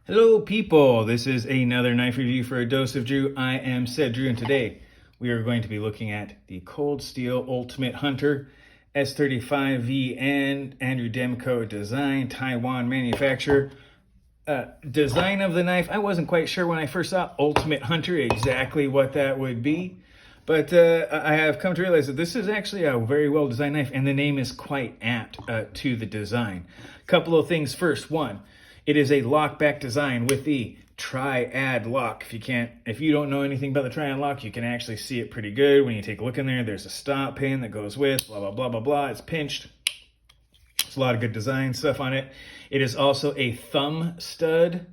Hello people, this is another knife review for A Dose of Drew. I am said Drew, and today we are going to be looking at the Cold Steel Ultimate Hunter S35VN, Andrew Demko-designed, Taiwan manufacturer. Design of the knife, I wasn't quite sure when I first saw Ultimate Hunter exactly what that would be, but I have come to realize that this is actually a very well designed knife, and the name is quite apt to the design. Couple of things first. One, it is a lockback design with the triad lock. If you don't know anything about the triad lock, you can actually see it pretty good when you take a look in there. There's a stop pin that goes with blah blah blah blah blah. It's pinched. There's a lot of good design stuff on it. It is also a thumb stud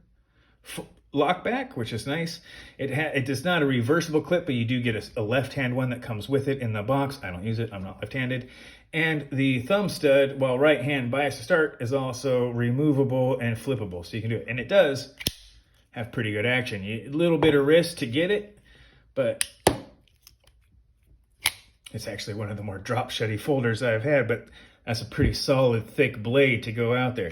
lockback, which is nice. It is not a reversible clip, but you do get a left-hand one that comes with it in the box. I don't use it. I'm not left-handed. And the thumb stud, while right-hand bias to start, is also removable and flippable, so you can do it. And it does have pretty good action. A little bit of wrist to get it, but it's actually one of the more drop-shutty folders I've had, but that's a pretty solid, thick blade to go out there.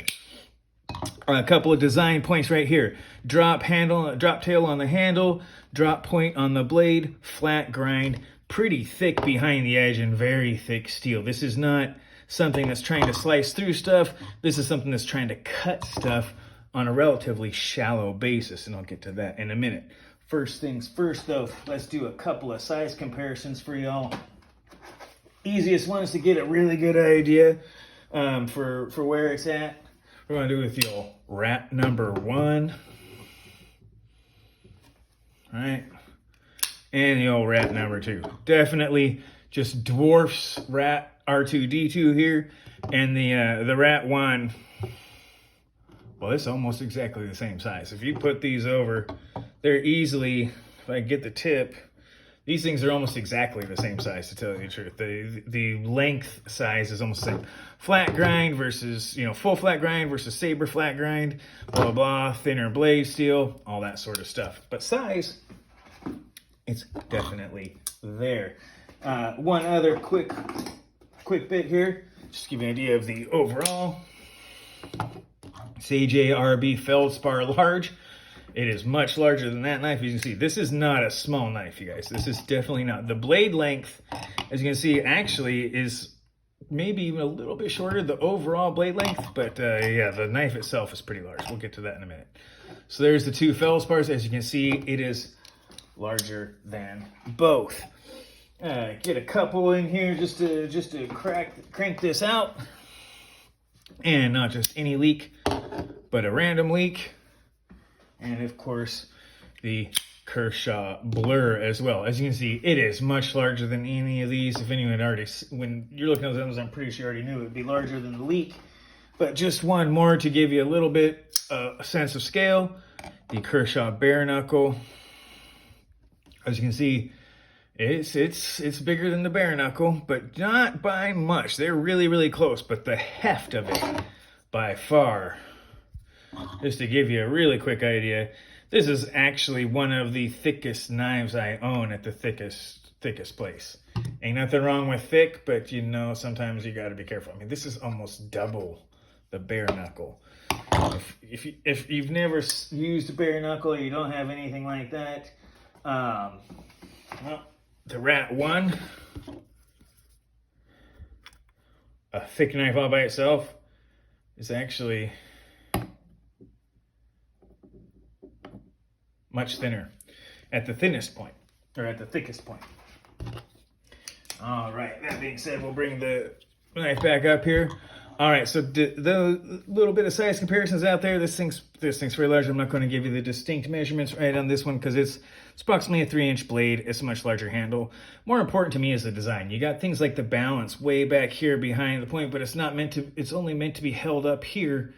A couple of design points right here. Drop tail on the handle, drop point on the blade, flat grind, pretty thick behind the edge, and very thick steel. This is not something that's trying to slice through stuff. This is something that's trying to cut stuff on a relatively shallow basis, and I'll get to that in a minute. First things first, though, let's do a couple of size comparisons for y'all. Easiest one is to get a really good idea for where it's at. We're going to do with the old rat number 1. All right. And the old rat number 2. Definitely just dwarfs rat R2-D2 here. And the rat 1, well, it's almost exactly the same size. If you put these over, they're easily, if I get the tip, these things are almost exactly the same size, to tell you the truth. The length size is almost the same. Flat grind versus, full flat grind versus saber flat grind, blah, blah, blah, thinner blade steel, all that sort of stuff. But size, it's definitely there. One other quick bit here, just to give you an idea of the overall. It's AJRB Feldspar Large. It is much larger than that knife. As you can see, this is not a small knife, you guys. This is definitely not. The blade length, as you can see, actually is maybe even a little bit shorter, the overall blade length. But yeah, the knife itself is pretty large. We'll get to that in a minute. So there's the two feldspars. As you can see, it is larger than both. Get a couple in here just to crank this out. And not just any leak, but a random leak. And of course, the Kershaw blur as well. As you can see, it is much larger than any of these. If anyone when you're looking at those, I'm pretty sure you already knew it would be larger than the leak. But just one more to give you a little bit a sense of scale. The Kershaw bare knuckle. As you can see, it's bigger than the bare knuckle, but not by much. They're really, really close, but the heft of it, by far. Just to give you a really quick idea, this is actually one of the thickest knives I own at the thickest place. Ain't nothing wrong with thick, but sometimes you got to be careful. I mean, this is almost double the bare knuckle. If you've never used a bare knuckle, you don't have anything like that. Well, the rat 1, a thick knife all by itself, is actually much thinner at the thinnest point, or at the thickest point. All right, that being said, we'll bring the knife back up here. All right, so the little bit of size comparisons out there, this thing's very large. I'm not going to give you the distinct measurements right on this one because it's approximately a 3-inch blade. It's a much larger handle. More important to me is the design. You got things like the balance way back here behind the point, but it's only meant to be held up here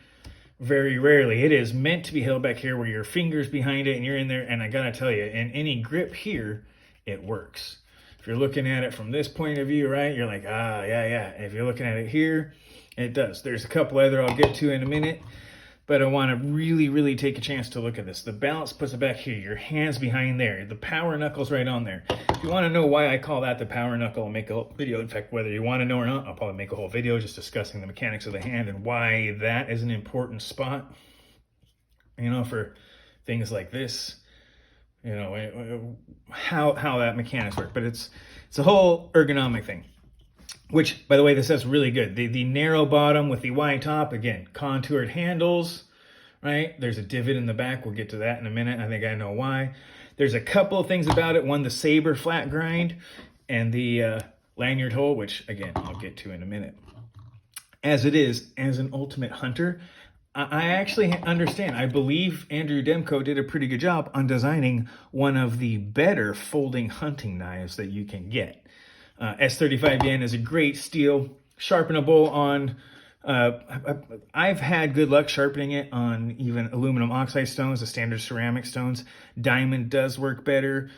very rarely. It is meant to be held back here where your finger's behind it and you're in there, and I gotta tell you, in any grip here, it works. If you're looking at it from this point of view, right, you're like, yeah. If you're looking at it here, it does. There's a couple other I'll get to in a minute, but I want to really, really take a chance to look at this. The balance puts it back here. Your hand's behind there. The power knuckle's right on there. If you want to know why I call that the power knuckle, I'll make a video. In fact, whether you want to know or not, I'll probably make a whole video just discussing the mechanics of the hand and why that is an important spot. you know, for things like this, you know, how that mechanics work. But it's a whole ergonomic thing, which, by the way, this is really good. The narrow bottom with the wide top, again, contoured handles, right? There's a divot in the back. We'll get to that in a minute. I think I know why. There's a couple of things about it. One, the saber flat grind, and the lanyard hole, which, again, I'll get to in a minute. As it is, as an Ultimate Hunter, I actually understand. I believe Andrew Demko did a pretty good job on designing one of the better folding hunting knives that you can get. S35 yen is a great steel, sharpenable on, I've had good luck sharpening it on even aluminum oxide stones, the standard ceramic stones. Diamond does work better.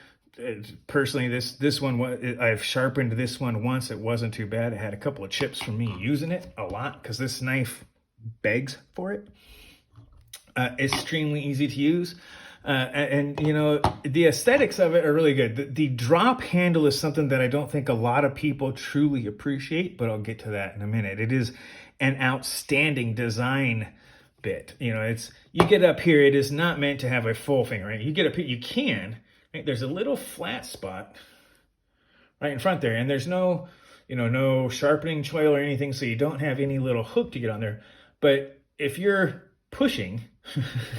Personally, this one, I've sharpened this one once. It wasn't too bad. It had a couple of chips from me using it a lot because this knife begs for it. Extremely easy to use. And you know, the aesthetics of it are really good. The drop handle is something that I don't think a lot of people truly appreciate, but I'll get to that in a minute. It is an outstanding design bit. You know, you get up here, it is not meant to have a full finger, right? You get up here, you can, right? There's a little flat spot right in front there, and there's no, you know, no sharpening choil or anything, so you don't have any little hook to get on there. But if you're pushing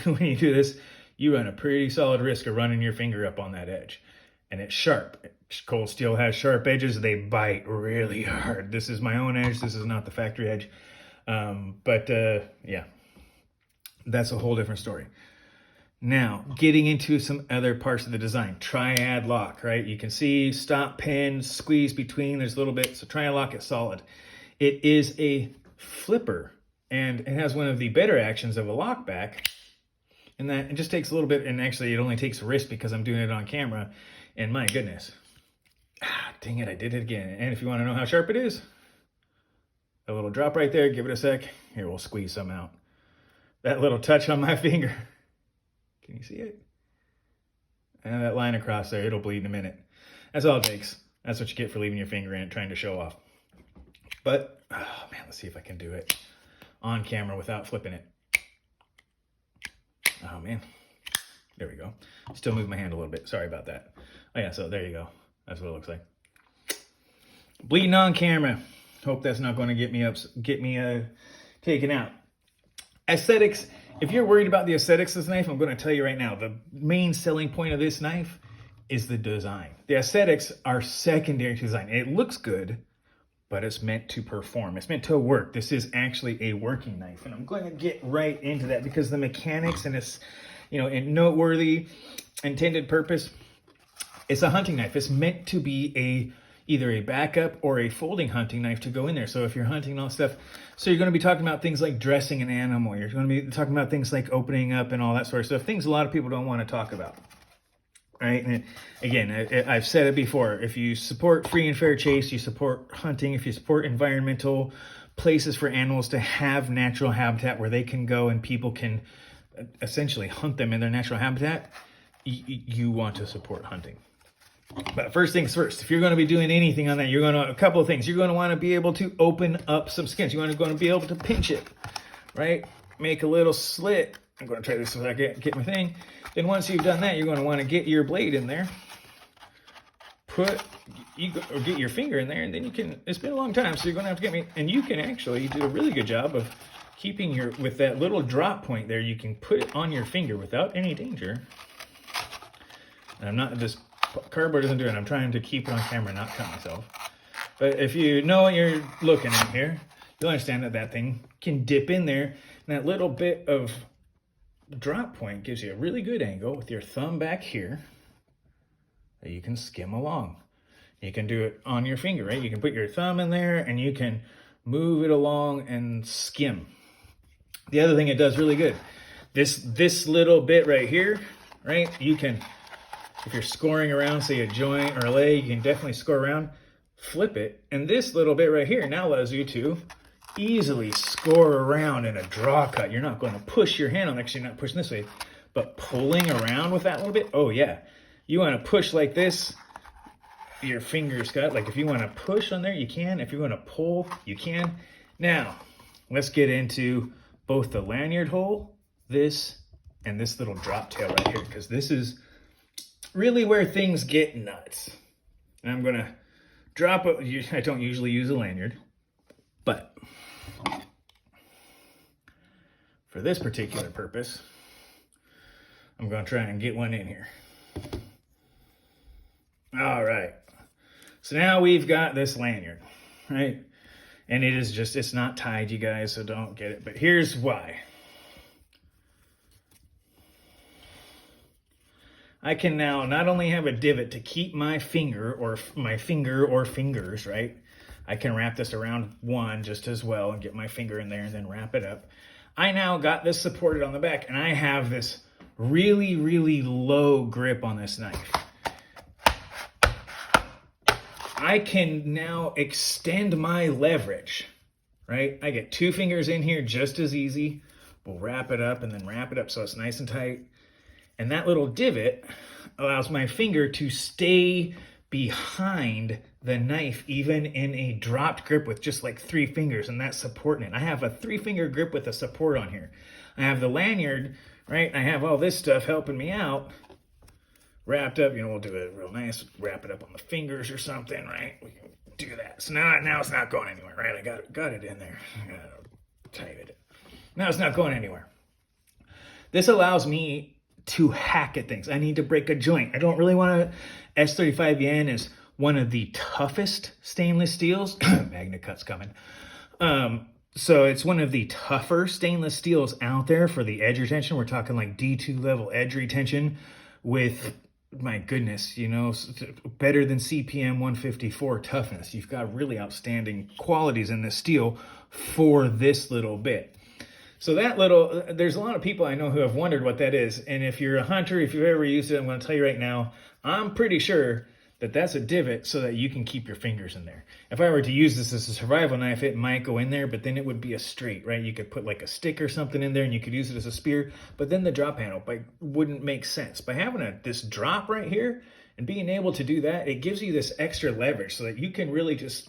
when you do this, you run a pretty solid risk of running your finger up on that edge. And it's sharp. Cold steel has sharp edges. They bite really hard. This is my own edge. This is not the factory edge. Yeah, that's a whole different story. Now, getting into some other parts of the design. Triad lock, right? You can see stop, pin, squeeze between. There's a little bit. So triad lock is solid. It is a flipper, and it has one of the better actions of a lock back. And that it just takes a little bit, and actually it only takes wrist because I'm doing it on camera. And my goodness, dang it, I did it again. And if you want to know how sharp it is, a little drop right there, give it a sec. Here, we'll squeeze some out. That little touch on my finger. Can you see it? And that line across there, it'll bleed in a minute. That's all it takes. That's what you get for leaving your finger in it, trying to show off. But, oh man, let's see if I can do it on camera without flipping it. Oh man, there we go. Still move my hand a little bit. Sorry about that. Oh yeah, so there you go. That's what it looks like. Bleeding on camera. Hope that's not going to get me taken out. Aesthetics. If you're worried about the aesthetics of this knife, I'm going to tell you right now, the main selling point of this knife is the design. The aesthetics are secondary to design. It looks good, but it's meant to perform. It's meant to work. This is actually a working knife. And I'm going to get right into that because the mechanics and its, you know, and noteworthy intended purpose, it's a hunting knife. It's meant to be either a backup or a folding hunting knife to go in there. So if you're hunting and all stuff, so you're going to be talking about things like dressing an animal. You're going to be talking about things like opening up and all that sort of stuff. Things a lot of people don't want to talk about. Right? And again, I've said it before. If you support free and fair chase, you support hunting, if you support environmental places for animals to have natural habitat where they can go and people can essentially hunt them in their natural habitat, you want to support hunting. But first things first, if you're going to be doing anything on that, you're going to, a couple of things. You're going to want to be able to open up some skins. You're going to be able to pinch it, right? Make a little slit. I'm going to try this so I get my thing. Then once you've done that, you're going to want to get your blade in there. Get your finger in there, and then you can, it's been a long time, so you're going to have to get me, and you can actually, you did a really good job of keeping with that little drop point there, you can put it on your finger without any danger. And I'm not, this cardboard isn't doing it. I'm trying to keep it on camera, not cut myself. But if you know what you're looking at here, you'll understand that thing can dip in there, and that little bit of drop point gives you a really good angle with your thumb back here that you can skim along. You can do it on your finger, right? You can put your thumb in there and you can move it along and skim. The other thing it does really good, this little bit right here, right? You can, if you're scoring around, say a joint or a leg, you can definitely score around, flip it. And this little bit right here now allows you to easily score around in a draw cut. You're not going to push your hand on, actually you're not pushing this way, but pulling around with that little bit. Oh yeah, you want to push like this, your fingers cut. Like if you want to push on there, you can. If you want to pull, you can. Now, let's get into both the lanyard hole, this, and this little drop tail right here, because this is really where things get nuts. And I'm gonna drop it. I don't usually use a lanyard, but for this particular purpose, I'm gonna try and get one in here. All right, so now we've got this lanyard, right? And it is just, it's not tied, you guys, so don't get it. But here's why. I can now not only have a divot to keep my finger or fingers, right? I can wrap this around one just as well and get my finger in there and then wrap it up. I now got this supported on the back, and I have this really, really low grip on this knife. I can now extend my leverage, right? I get 2 fingers in here just as easy. We'll wrap it up and then wrap it up so it's nice and tight. And that little divot allows my finger to stay behind the knife, even in a dropped grip with just like 3 fingers, and that's supporting it. I have a 3-finger grip with a support on here. I have the lanyard, right? I have all this stuff helping me out. Wrapped up, we'll do it real nice, wrap it up on the fingers or something, right? We can do that. So now it's not going anywhere, right? I got it in there. I got to tighten it. Now it's not going anywhere. This allows me to hack at things. I need to break a joint. I don't really want to. S35 yen is one of the toughest stainless steels. Magnet cut's coming. So it's one of the tougher stainless steels out there for the edge retention. We're talking like D2 level edge retention with, my goodness, better than CPM 154 toughness. You've got really outstanding qualities in this steel for this little bit. So there's a lot of people I know who have wondered what that is. And if you're a hunter, if you've ever used it, I'm going to tell you right now, I'm pretty sure that that's a divot so that you can keep your fingers in there. If I were to use this as a survival knife, it might go in there, but then it would be a straight, right? You could put like a stick or something in there and you could use it as a spear, but then the drop handle wouldn't make sense. By having this drop right here and being able to do that, it gives you this extra leverage so that you can really just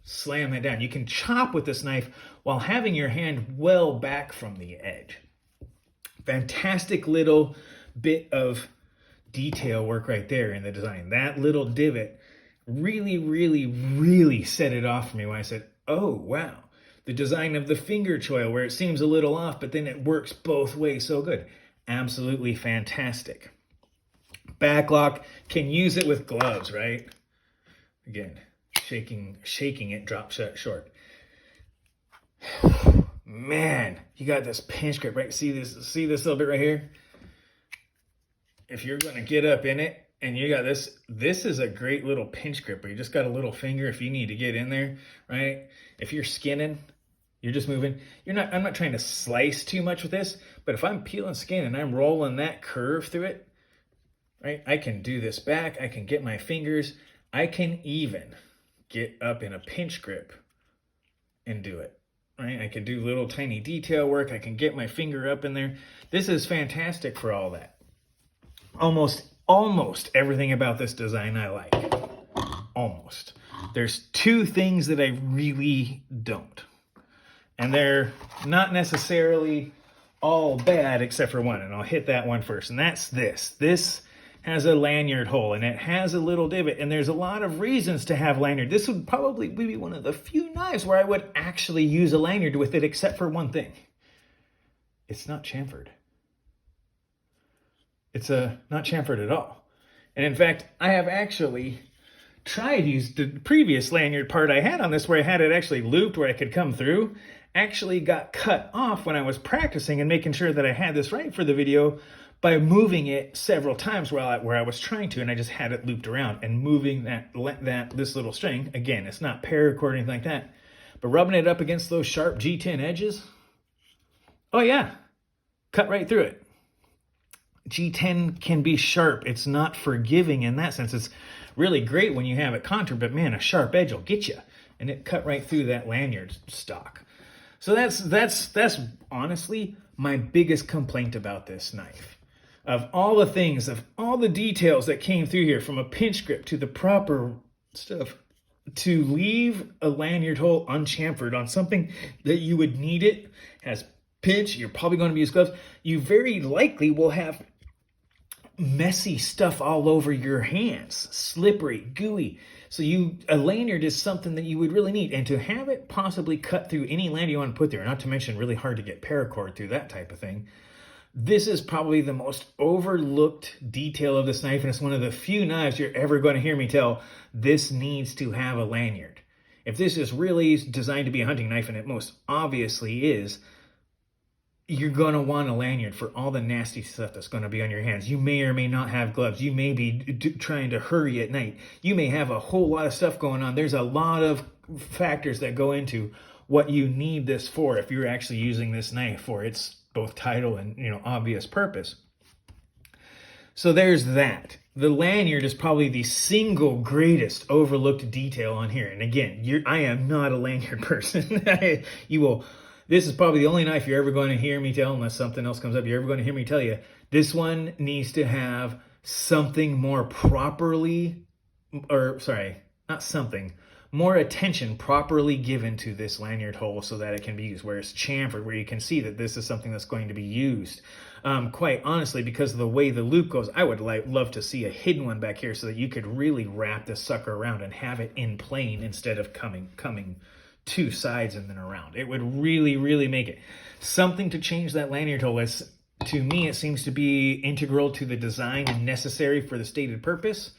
slam it down. You can chop with this knife while having your hand well back from the edge. Fantastic little bit of detail work right there in the design. That little divot really, really, really set it off for me when I said, oh, wow. The design of the finger choil where it seems a little off, but then it works both ways so good. Absolutely fantastic. Backlock, can use it with gloves, right? Again, shaking it, drop short. Man, you got this pinch grip, right? See this little bit right here? If you're going to get up in it and you got this is a great little pinch grip where you just got a little finger if you need to get in there, right? If you're skinning, you're just moving. I'm not trying to slice too much with this, but if I'm peeling skin and I'm rolling that curve through it, right? I can do this back. I can get my fingers. I can even get up in a pinch grip and do it, right? I can do little tiny detail work. I can get my finger up in there. This is fantastic for all that. Almost everything about this design I like. Almost. There's 2 things that I really don't. And they're not necessarily all bad except for one. And I'll hit that one first. And that's this. This has a lanyard hole and it has a little divot. And there's a lot of reasons to have lanyard. This would probably be one of the few knives where I would actually use a lanyard with it except for one thing. It's not chamfered. It's not chamfered at all. And in fact, I have actually tried to use the previous lanyard part I had on this where I had it actually looped where I could come through. Actually got cut off when I was practicing and making sure that I had this right for the video by moving it several times where I was trying to, and I just had it looped around and moving this little string. Again, it's not paracord or anything like that, but rubbing it up against those sharp G10 edges. Oh yeah, cut right through it. G10 can be sharp. It's not forgiving in that sense. It's really great when you have it contoured, but man, a sharp edge will get you. And it cut right through that lanyard stock. So that's honestly my biggest complaint about this knife. Of all the things, of all the details that came through here, from a pinch grip to the proper stuff, to leave a lanyard hole unchamfered on something that you would need it has pinch, you're probably going to use gloves. You very likely will have messy stuff all over your hands, slippery, gooey. So a lanyard is something that you would really need. And to have it possibly cut through any lanyard you want to put there, not to mention really hard to get paracord through that type of thing, this is probably the most overlooked detail of this knife, and it's one of the few knives you're ever going to hear me tell, this needs to have a lanyard. If this is really designed to be a hunting knife, and it most obviously is, you're going to want a lanyard for all the nasty stuff that's going to be on your hands. You may or may not have gloves. You may be trying to hurry at night. You may have a whole lot of stuff going on. There's a lot of factors that go into what you need this for if you're actually using this knife for its both title and, obvious purpose. So there's that. The lanyard is probably the single greatest overlooked detail on here. And again, I am not a lanyard person. This is probably the only knife you're ever going to hear me tell, unless something else comes up, you're ever going to hear me tell you, this one needs to have something more more attention properly given to this lanyard hole so that it can be used, where it's chamfered, where you can see that this is something that's going to be used. Quite honestly, because of the way the loop goes, I would love to see a hidden one back here so that you could really wrap this sucker around and have it in plane instead of coming two sides and then around. It would really, really make it. Something to change that lanyard hole is, to me, it seems to be integral to the design and necessary for the stated purpose.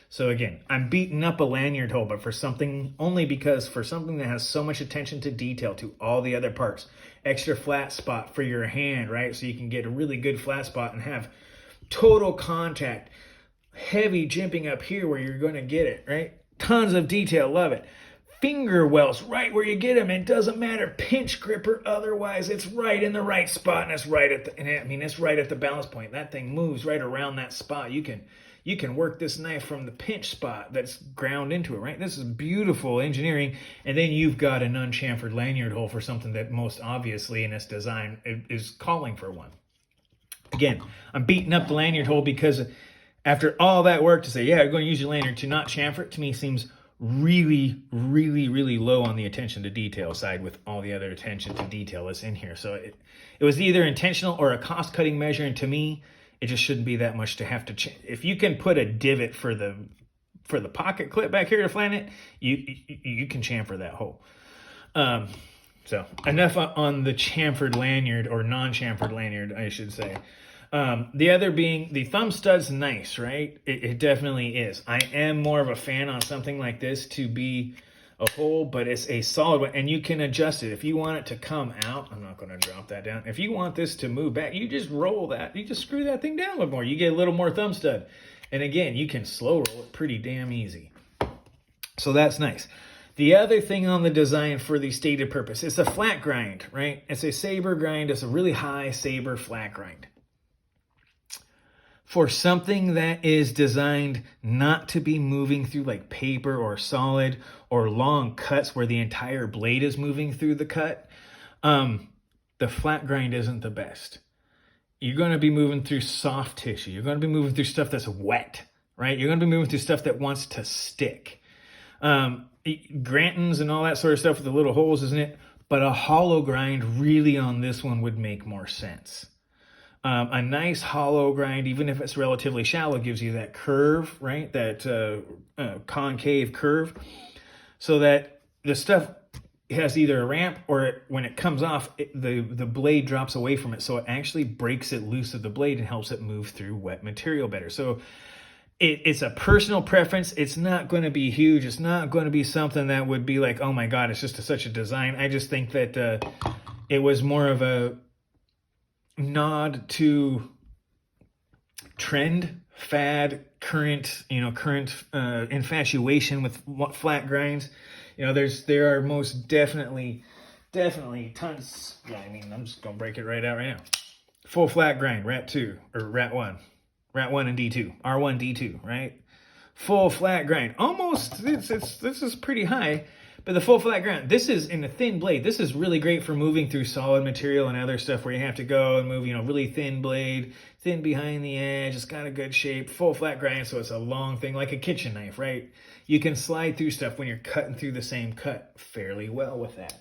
So again, I'm beating up a lanyard hole, but for something that has so much attention to detail to all the other parts. Extra flat spot for your hand, right? So you can get a really good flat spot and have total contact. Heavy jimping up here where you're going to get it, right? Tons of detail, love it. Finger wells right where you get them. It doesn't matter, pinch grip or otherwise, it's right in the right spot, and it's right at the balance point. That thing moves right around that spot. You can work this knife from the pinch spot that's ground into it, right? This is beautiful engineering. And then you've got an unchamfered lanyard hole for something that most obviously in its design is calling for one. Again, I'm beating up the lanyard hole because after all that work to say, yeah, you're going to use your lanyard, to not chamfer it, to me seems really, really, really low on the attention to detail side with all the other attention to detail that's in here. So it was either intentional or a cost-cutting measure, and to me, it just shouldn't be that much to have to if you can put a divot for the pocket clip back here to flatten it, you can chamfer that hole. So enough on the chamfered lanyard, or non-chamfered lanyard, I should say. The other being the thumb stud's nice, right? It definitely is. I am more of a fan on something like this to be a hole, but it's a solid one, and you can adjust it. If you want it to come out, I'm not going to drop that down. If you want this to move back, you just roll that. You just screw that thing down a little more. You get a little more thumb stud. And again, you can slow roll it pretty damn easy. So that's nice. The other thing on the design for the stated purpose is a flat grind, right? It's a saber grind. It's a really high saber flat grind. For something that is designed not to be moving through like paper or solid or long cuts where the entire blade is moving through the cut, the flat grind isn't the best. You're going to be moving through soft tissue. You're going to be moving through stuff that's wet, right? You're going to be moving through stuff that wants to stick. Grantons and all that sort of stuff with the little holes, isn't it? But a hollow grind really on this one would make more sense. A nice hollow grind, even if it's relatively shallow, gives you that curve, right? That concave curve, so that the stuff has either a ramp, or when it comes off, the blade drops away from it, so it actually breaks it loose of the blade and helps it move through wet material better. So it's a personal preference. It's not going to be huge. It's not going to be something that would be like, oh my God, it's just such a design. I just think that it was more of a nod to trend, fad, current infatuation with flat grinds. There are most definitely tons. Yeah, I'm just gonna break it right out right now. Full flat grind, Rat 2 or Rat 1 and D2, R1 D2, right? Full flat grind. Almost. This is pretty high. But the full flat grind, this is in a thin blade. This is really great for moving through solid material and other stuff where you have to go and move, really thin blade, thin behind the edge. It's got a good shape, full flat grind, so it's a long thing, like a kitchen knife, right? You can slide through stuff when you're cutting through the same cut fairly well with that.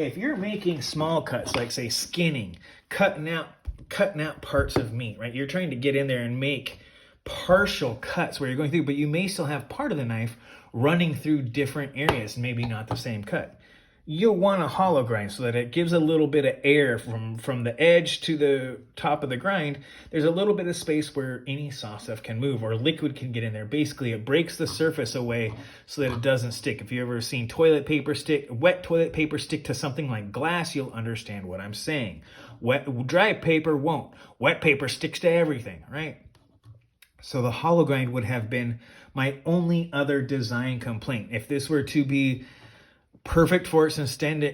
if you're making small cuts, like say skinning, cutting out parts of meat, right? You're trying to get in there and make partial cuts where you're going through, but you may still have part of the knife running through different areas, maybe not the same cut. You'll want a hollow grind so that it gives a little bit of air from the edge to the top of the grind. There's a little bit of space where any soft stuff can move or liquid can get in there. Basically, it breaks the surface away so that it doesn't stick. If you've ever seen wet toilet paper stick to something like glass, you'll understand what I'm saying. Dry paper won't. Wet paper sticks to everything, right? So the hollow grind would have been my only other design complaint. If this were to be perfect for its intended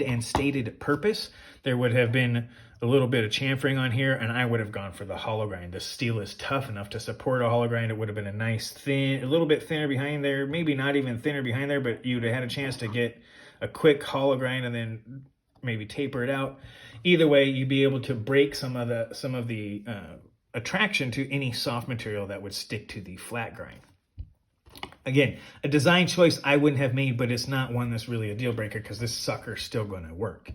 and stated purpose, there would have been a little bit of chamfering on here, and I would have gone for the hollow grind. The steel is tough enough to support a hollow grind. It would have been a nice thin, a little bit thinner behind there, maybe not even thinner behind there, but you'd have had a chance to get a quick hollow grind and then maybe taper it out. Either way, you'd be able to break some of the attraction to any soft material that would stick to the flat grind. Again, a design choice I wouldn't have made, but it's not one that's really a deal breaker because this sucker's still going to work.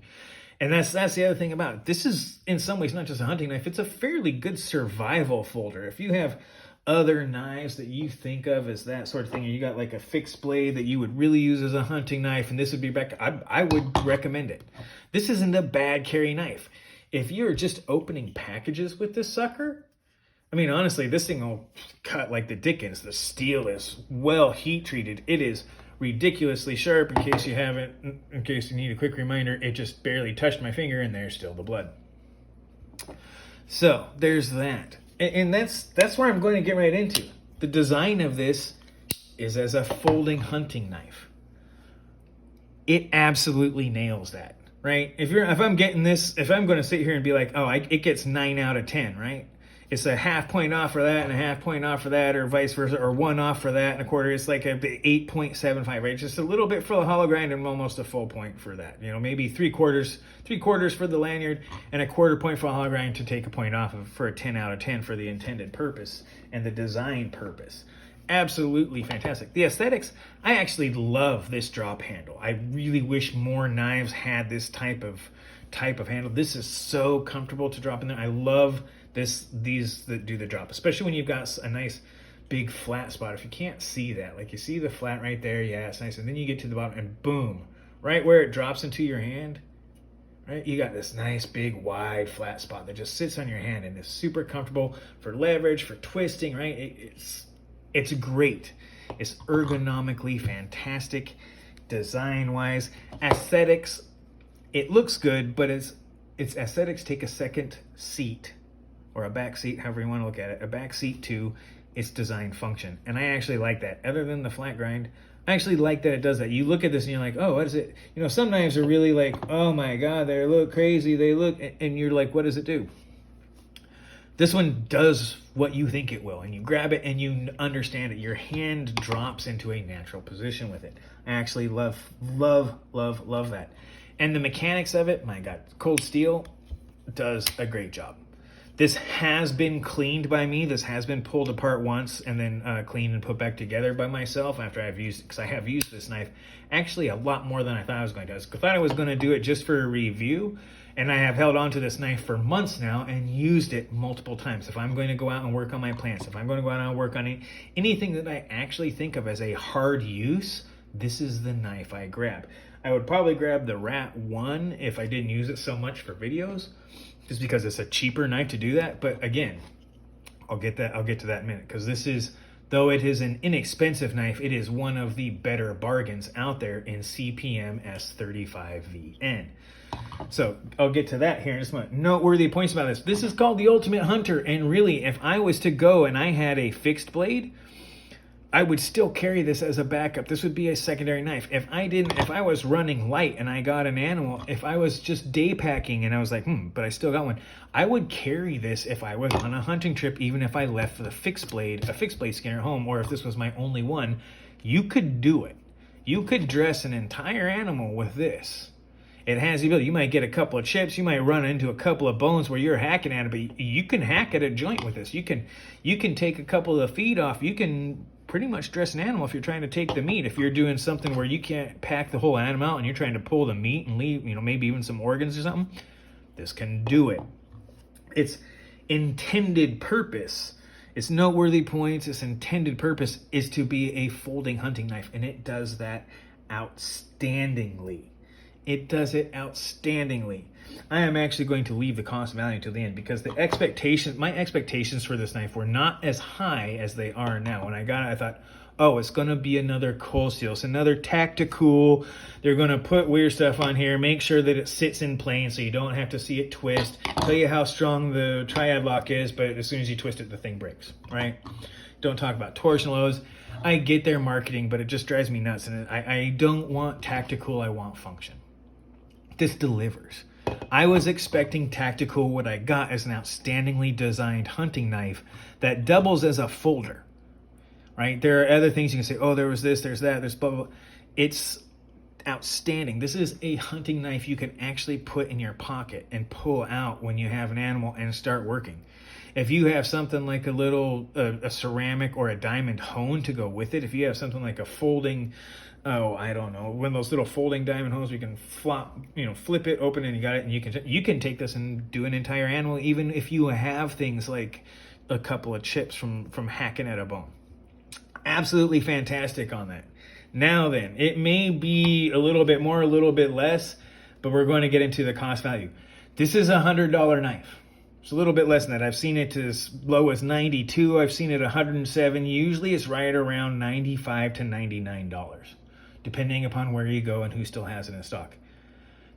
And that's the other thing about it. This is, in some ways, not just a hunting knife. It's a fairly good survival folder. If you have other knives that you think of as that sort of thing, and you got like a fixed blade that you would really use as a hunting knife, and this would be back, I would recommend it. This isn't a bad carry knife. If you're just opening packages with this sucker, I mean, honestly, this thing will cut like the dickens. The steel is well heat treated. It is ridiculously sharp. In case you need a quick reminder, it just barely touched my finger and there's still the blood. So there's that. And that's where I'm going to get right into. The design of this is as a folding hunting knife. It absolutely nails that, right? If I'm getting this, if I'm going to sit here and be like, oh, it gets 9 out of 10, right? It's a half point off for that and a half point off for that, or vice versa, or 1 off for that and a quarter. It's like a 8.75, right? Just a little bit for the hollow grind and almost a full point for that. You know, maybe three quarters for the lanyard and a quarter point for the hollow grind to take a point off of for a 10 out of 10 for the intended purpose and the design purpose. Absolutely fantastic. The aesthetics, I actually love this drop handle. I really wish more knives had this type of handle. This is so comfortable to drop in there. I love these that do the drop, especially when you've got a nice big flat spot. If you can't see that, like you see the flat right there, yeah, it's nice. And then you get to the bottom and boom, right where it drops into your hand, right? You got this nice big wide flat spot that just sits on your hand and is super comfortable for leverage, for twisting, right? It's great. It's ergonomically fantastic, design-wise, aesthetics. It looks good, but its aesthetics take a second seat, or a back seat, however you want to look at it, a back seat to its design function. And I actually like that. Other than the flat grind, I actually like that it does that. You look at this and you're like, oh, what is it? You know, some knives are really like, oh my God, they look crazy. They look, and you're like, what does it do? This one does what you think it will, and you grab it and you understand it. Your hand drops into a natural position with it. I actually love that. And the mechanics of it, my God, cold steel does a great job. This has been cleaned by me. This has been pulled apart once and then cleaned and put back together by myself after I've used it, because I have used this knife actually a lot more than I thought I was going to. I thought I was going to do it just for a review, and I have held on to this knife for months now and used it multiple times. If I'm going to go out and work on my plants, if I'm going to go out and work on anything that I actually think of as a hard use, this is the knife I grab. I would probably grab the Rat 1 if I didn't use it so much for videos, just because it's a cheaper knife to do that. But again, I'll get to that in a minute, because this is, though it is an inexpensive knife, it is one of the better bargains out there in CPM S35VN. So I'll get to that here in just a moment. Noteworthy points about this. This is called the Ultimate Hunter, and really, if I was to go and I had a fixed blade, I would still carry this as a backup. This would be a secondary knife. If I was running light and I got an animal, if I was just day packing and I was like, but I still got one, I would carry this if I was on a hunting trip, even if I left a fixed blade skinner at home, or if this was my only one. You could do it. You could dress an entire animal with this. It has the ability. You might get a couple of chips. You might run into a couple of bones where you're hacking at it, but you can hack at a joint with this. You can take a couple of the feet off. You can pretty much dress an animal if you're trying to take the meat. If you're doing something where you can't pack the whole animal out and you're trying to pull the meat and leave, maybe even some organs or something, this can do it. Its intended purpose, its noteworthy points, its intended purpose is to be a folding hunting knife, and it does that outstandingly. It does it outstandingly. I am actually going to leave the cost value to the end because my expectations for this knife were not as high as they are now. When I got it, I thought, oh, it's going to be another cold steel. It's another tactical. They're going to put weird stuff on here, make sure that it sits in plane so you don't have to see it twist, tell you how strong the triad lock is, but as soon as you twist it, the thing breaks, right? Don't talk about torsion loads. I get their marketing, but it just drives me nuts. And I don't want tactical, I want function. This delivers. I was expecting tactical. What I got is an outstandingly designed hunting knife that doubles as a folder, right? There are other things you can say, oh, there was this, there's that, there's blah, blah, blah. It's outstanding. This is a hunting knife you can actually put in your pocket and pull out when you have an animal and start working. If you have something like a ceramic or a diamond hone to go with it, if you have something like a folding, I don't know, one of those little folding diamond hones, we can flip it open and you got it, and you can take this and do an entire animal, even if you have things like a couple of chips from hacking at a bone. Absolutely fantastic on that. Now then, it may be a little bit more, a little bit less, but we're going to get into the cost value. This is $100 knife. It's a little bit less than that. I've seen it as low as $92. I've seen it $107. Usually it's right around $95 to $99, depending upon where you go and who still has it in stock.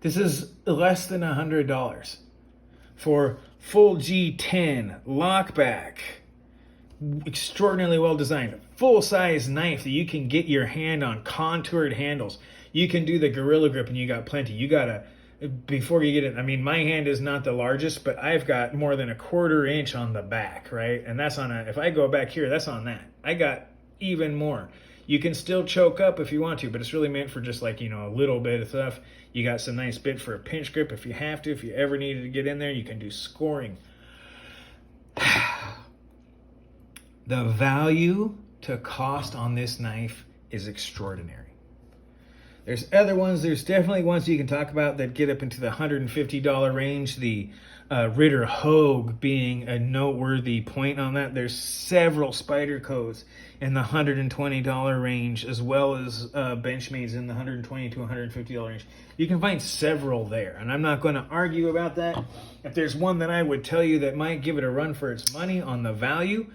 This is less than $100 for full G10 lockback, extraordinarily well designed, full-size knife that you can get your hand on, contoured handles. You can do the gorilla grip and you got plenty. You gotta, before you get it, I mean, my hand is not the largest, but I've got more than a 1/4 inch on the back, right? And that's on if I go back here, that's on that. I got even more. You can still choke up if you want to, but it's really meant for just like, a little bit of stuff. You got some nice bit for a pinch grip if you have to. If you ever needed to get in there, you can do scoring. The value to cost on this knife is extraordinary. There's other ones. There's definitely ones you can talk about that get up into the $150 range. The Ritter Hogue being a noteworthy point on that. There's several Spydercos in the $120 range, as well as Benchmade's in the $120 to $150 range. You can find several there, and I'm not going to argue about that. If there's one that I would tell you that might give it a run for its money on the value,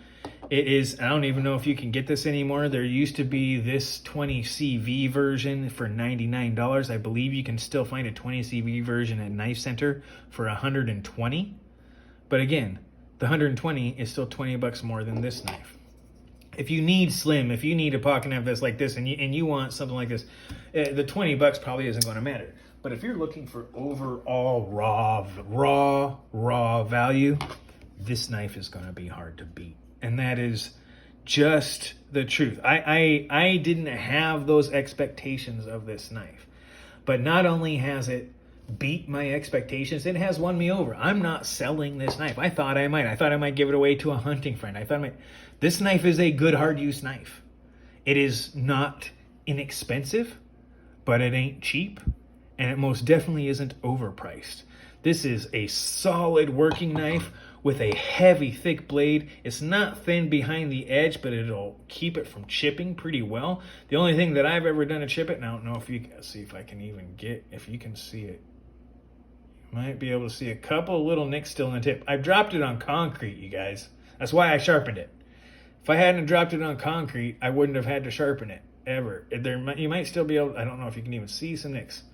it is, I don't even know if you can get this anymore. There used to be this 20CV version for $99. I believe you can still find a 20CV version at Knife Center for $120. But again, the $120 is still $20 more than this knife. If you need slim, if you need a pocket knife that's like this, and you want something like this, the $20 probably isn't going to matter. But if you're looking for overall raw value, this knife is going to be hard to beat. And that is just the truth. I didn't have those expectations of this knife. But not only has it beat my expectations, it has won me over. I'm not selling this knife. I thought I might. I thought I might give it away to a hunting friend. I thought this knife is a good hard use knife. It is not inexpensive, but it ain't cheap. And it most definitely isn't overpriced. This is a solid working knife with a heavy, thick blade. It's not thin behind the edge, but it'll keep it from chipping pretty well. The only thing that I've ever done to chip it, and I don't know if you can see if I can even get, if you can see it. You might be able to see a couple little nicks still in the tip. I dropped it on concrete, you guys. That's why I sharpened it. If I hadn't dropped it on concrete, I wouldn't have had to sharpen it, ever. You might still be able, I don't know if you can even see some nicks.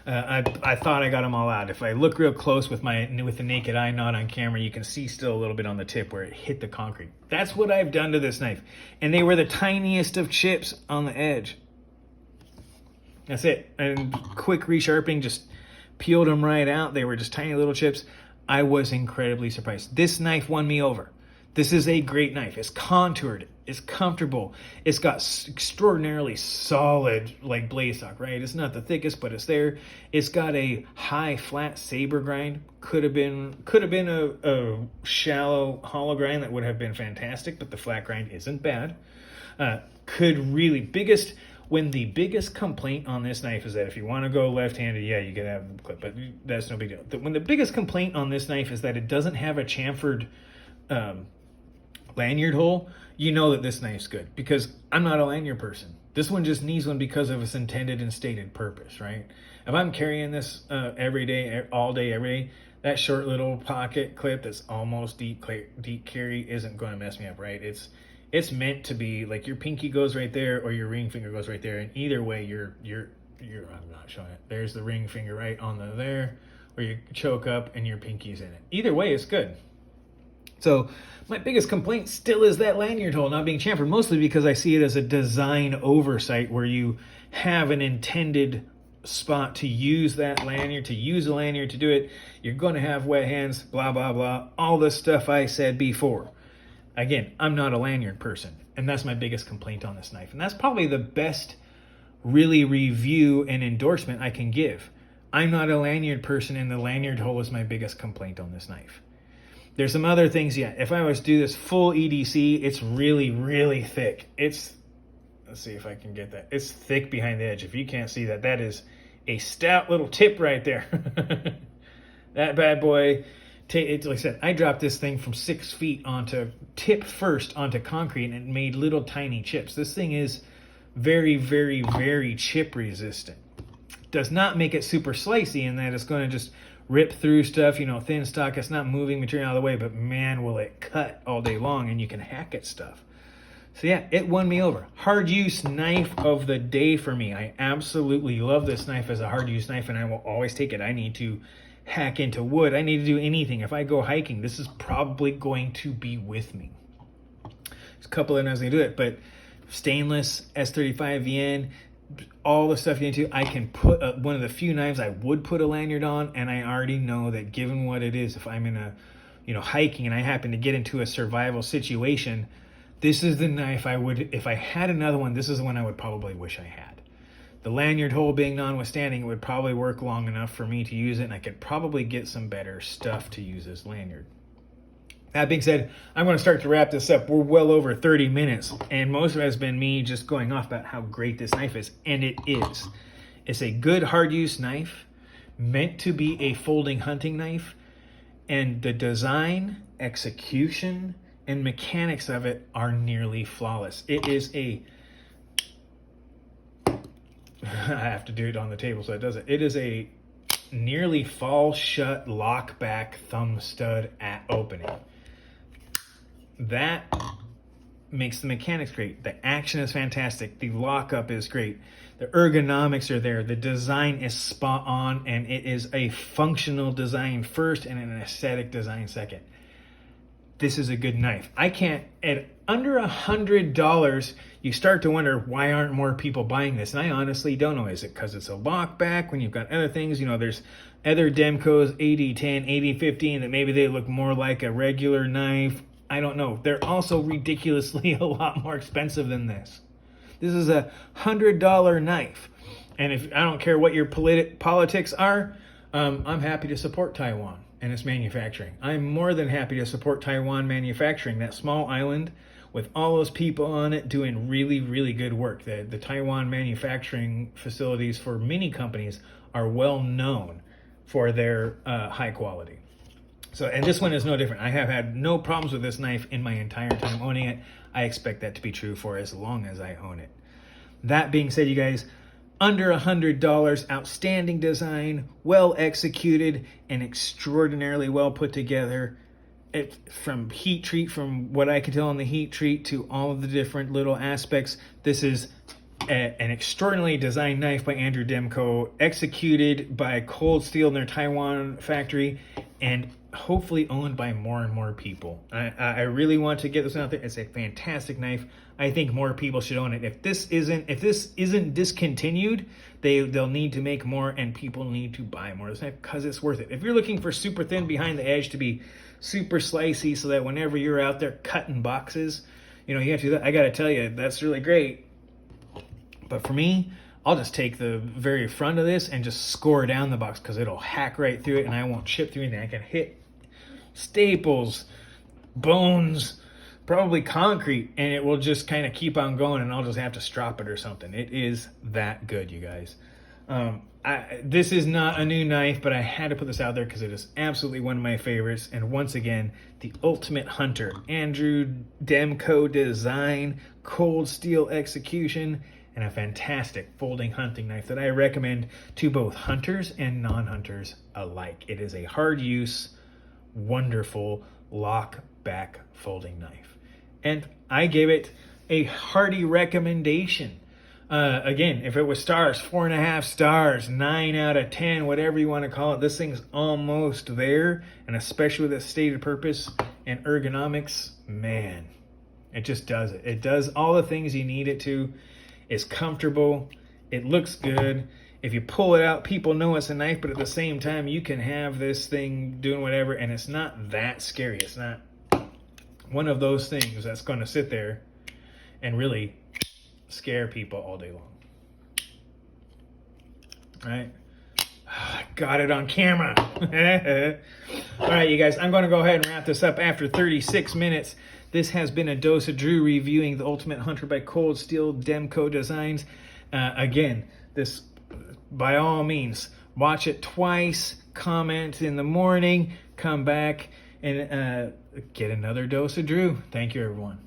I thought I got them all out. If I look real close with the naked eye, not on camera, you can see still a little bit on the tip where it hit the concrete. That's what I've done to this knife. And they were the tiniest of chips on the edge. That's it. And quick resharpening, just peeled them right out. They were just tiny little chips. I was incredibly surprised. This knife won me over. This is a great knife. It's contoured It's comfortable. It's got extraordinarily solid like blade stock, right? It's not the thickest, but it's there. It's got a high flat saber grind. Could have been a shallow hollow grind that would have been fantastic, but the flat grind isn't bad. When the biggest complaint on this knife is that if you want to go left-handed, yeah, you gotta have the clip, but that's no big deal. When the biggest complaint on this knife is that it doesn't have a chamfered lanyard hole, you know that this knife's good, because I'm not a lanyard person. This one just needs one because of its intended and stated purpose, right? If I'm carrying this every day, all day, every day, that short little pocket clip that's almost deep carry isn't going to mess me up, right? It's meant to be like your pinky goes right there or your ring finger goes right there, and either way you're I'm not showing it. There's the ring finger right on there where you choke up and your pinky's in it. Either way, it's good. So my biggest complaint still is that lanyard hole not being chamfered, mostly because I see it as a design oversight where you have an intended spot to use that lanyard, to use a lanyard to do it. You're going to have wet hands, blah, blah, blah, all the stuff I said before. Again, I'm not a lanyard person, and that's my biggest complaint on this knife. And that's probably the best really review and endorsement I can give. I'm not a lanyard person, and the lanyard hole is my biggest complaint on this knife. There's some other things, yeah. If I was to do this full EDC, it's really, really thick. Let's see if I can get that. It's thick behind the edge. If you can't see that, that is a stout little tip right there. That bad boy, like I said, I dropped this thing from 6 feet onto tip first onto concrete, and it made little tiny chips. This thing is very, very, very chip resistant. Does not make it super slicey in that it's going to just rip through stuff, thin stock. It's not moving material out of the way, but man, will it cut all day long, and you can hack at stuff. So yeah, it won me over. Hard use knife of the day for me. I absolutely love this knife as a hard use knife, and I will always take it. I need to hack into wood. I need to do anything. If I go hiking, this is probably going to be with me. There's a couple of knives I do it, but stainless, S35 VN, all the stuff you need to. I can put one of the few knives I would put a lanyard on, and I already know that given what it is, if I'm in a hiking and I happen to get into a survival situation, this is the knife I would, if I had another one, this is the one I would probably wish I had. The lanyard hole being notwithstanding, it would probably work long enough for me to use it, and I could probably get some better stuff to use as lanyard. That being said, I'm going to start to wrap this up. We're well over 30 minutes, and most of it has been me just going off about how great this knife is, and it is. It's a good hard-use knife, meant to be a folding hunting knife, and the design, execution, and mechanics of it are nearly flawless. It is a... I have to do it on the table so it does it. It is a nearly fall shut lock back thumb stud at opening. That makes the mechanics great. The action is fantastic. The lockup is great. The ergonomics are there. The design is spot on, and it is a functional design first and an aesthetic design second. This is a good knife. I can't, at under $100, you start to wonder why aren't more people buying this? And I honestly don't know. Is it because it's a lock back when you've got other things? There's other Demko's 8010, 8015 that maybe they look more like a regular knife. I don't know. They're also ridiculously a lot more expensive than this. This is a $100 knife. And if I don't care what your politics are, I'm happy to support Taiwan and its manufacturing. I'm more than happy to support Taiwan manufacturing, that small island with all those people on it doing really, really good work. The Taiwan manufacturing facilities for many companies are well known for their high quality. So, and this one is no different. I have had no problems with this knife in my entire time owning it. I expect that to be true for as long as I own it. That being said, you guys, under $100, outstanding design, well executed, and extraordinarily well put together. From heat treat, from what I can tell on the heat treat to all of the different little aspects, this is an extraordinarily designed knife by Andrew Demko, executed by Cold Steel in their Taiwan factory, and hopefully owned by more and more people. I really want to get this out there. It's a fantastic knife. I think more people should own it. If this isn't discontinued, they'll need to make more, and people need to buy more of this knife because it's worth it. If you're looking for super thin behind the edge to be super slicey so that whenever you're out there cutting boxes, you know, you have to do that. I got to tell you, that's really great. But for me, I'll just take the very front of this and just score down the box because it'll hack right through it and I won't chip through anything. I can hit staples, bones, probably concrete, and it will just kind of keep on going and I'll just have to strop it or something. It is that good, you guys. This is not a new knife, but I had to put this out there because it is absolutely one of my favorites. And once again, the Ultimate Hunter, Andrew Demko-designed cold steel execution, and a fantastic folding hunting knife that I recommend to both hunters and non-hunters alike. It is a hard use, wonderful lock back folding knife. And I gave it a hearty recommendation. Again, if it was stars, 4.5 stars, 9 out of 10, whatever you want to call it, this thing's almost there. And especially with its stated purpose and ergonomics, man, it just does it. It does all the things you need it to. It's comfortable. It looks good. If you pull it out, people know it's a knife, but at the same time, you can have this thing doing whatever, and it's not that scary. It's not one of those things that's going to sit there and really scare people all day long. All right. Got it on camera. All right, you guys, I'm going to go ahead and wrap this up after 36 minutes. This has been a Dose of Drew reviewing the Ultimate Hunter by Cold Steel Demko Designs. Again, this, by all means, watch it twice, comment in the morning, come back, and get another Dose of Drew. Thank you, everyone.